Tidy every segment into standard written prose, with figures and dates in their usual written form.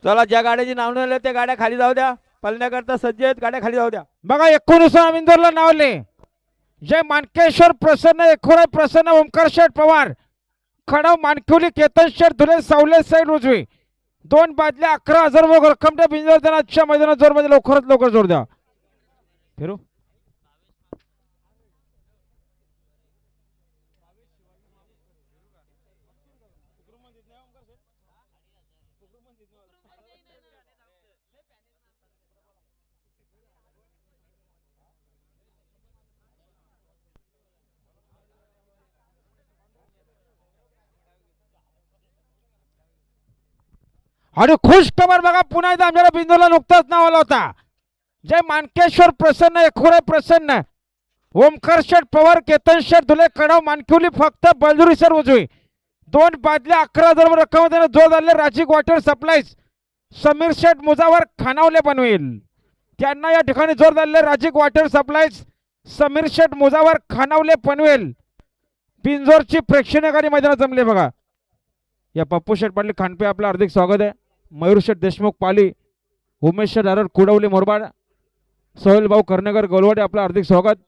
चला ज्या गाड्याची नाव नाही त्या गाड्या खाली जाऊ द्या. पळण्याकरता सज्ज आहेत, गाड्या खाली जाऊ द्या. बघा 19 इंदोरला नावले जय मानकेश्वर प्रसन्न एखोरे प्रसन्न ओमकार शेठ पवार खडाव मानकुली केतन शेठ धुले सावले साईड उजवी 2 बादल्या 11,000 रक्कम द्या. बिंजोर आजच्या मैदानात जोर मध्ये लवकरात लवकर जोर द्या. फिरू आणि खुश खबर बघा पुन्हा एकदा आमच्या बिंदूला नुकताच नाव आला होता. जय मानकेश्वर प्रसन्न एखोरे प्रसन्न ओमकार शेठ पवार केतन शेठ धुले कडाव मानकुली फक्त बलदुरी सर उजवी 2 बादल्या 11,000 रक्कम जोर झाले. राजीव वॉटर सप्लाईज समीर शेठ मुजावर खानावले बनवेल त्यांना या ठिकाणी जोर झाले. राजीव वॉटर सप्लाईज समीर शेठ मुजावर खानावले पनवेल बिंजोरची प्रेक्षणीय गाडी मैदानात जमले बघा. या पप्पू शेठ पाटील खानपे आपलं हार्दिक स्वागत आहे. मयूर शेठ देशमुख पाली उमेश शेठ आरड कुडवली मोरबाड सोहेल भाऊ कर्णकर गोलवाडे आपलं हार्दिक स्वागत.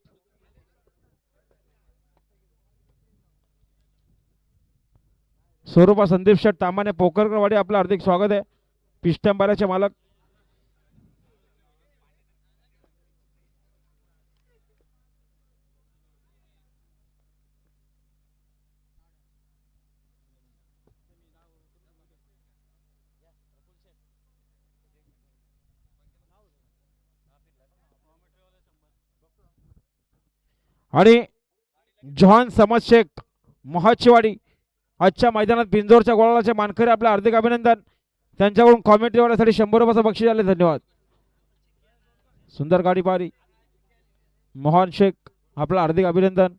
स्वरूपा संदीप शेठ तामाने पोकरकरवाडी आपलं हार्दिक स्वागत आहे. पिष्टंबाऱ्याचे मालक आणि जॉन समज शेख महाचीवाडी आजच्या मैदानात बिंजोरच्या गोळाचे मानकरी आपलं हार्दिक अभिनंदन. त्यांच्याकडून कॉमेंट्री वाल्यासाठी 100 रुपयाचं बक्षीस आले. धन्यवाद. सुंदर गाडी पारी मोहन शेख आपलं हार्दिक अभिनंदन.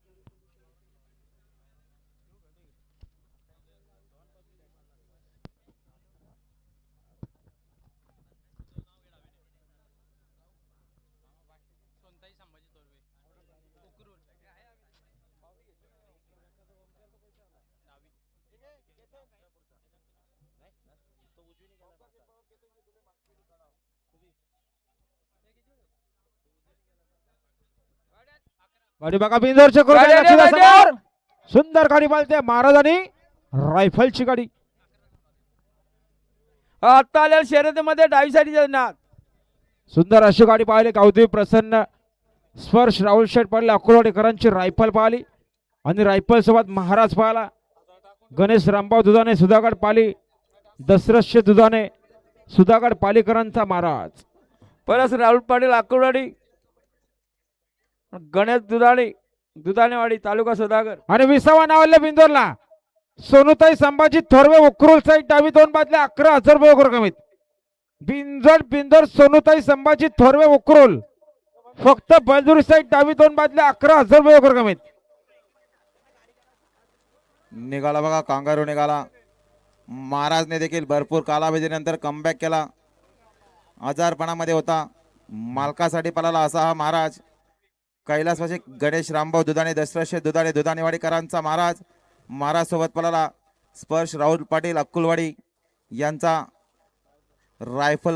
गाडी बघा बिंजोरच्या समोर सुंदर गाडी पालते महाराज आणि रायफलची गाडी आता आलेल्या शर्यतीमध्ये डावी साईडच्या ना सुंदर अशी गाडी पाहिली. कौतिक प्रसन्न स्पर्श राहुल शेठ पाहिले अकोलवाडीकरांची रायफल पाहिली आणि रायफल सोबत महाराज पाहिला. गणेश रामभाऊ दुधाने सुधागड पाली दशरथ दुधाने सुधागड पालीकरांचा महाराज परत राहुल पाटील अकोलवाडी गणेश दुधाणेवाडी तालुका सुधागर आणि 20वा नावाला बिंदोरला सोनुताई संभाजी थोरवे उकरूल साईड डावी 2 बादल्या 11,000 रकमेत. बिंदोर सोनुताई संभाजी थोरवे उकरूल फक्त बलदुरी साईड डावी 2 बादल्या 11,000 रकमेत. निघाला बघा कांगारू निघाला. महाराजने देखील भरपूर कालावधीनंतर कमबॅक केला. आजारपणामध्ये होता मालकासाठी पळाला असा हा महाराज. कैलासवासी गणेश रामभाऊ दुधाणे दशरथ दुधाणे दुधाणेवाडीकरांचा महाराज सोबत पळाला. स्पर्श राहुल पाटील अक्कुलवाडी यांचा रायफल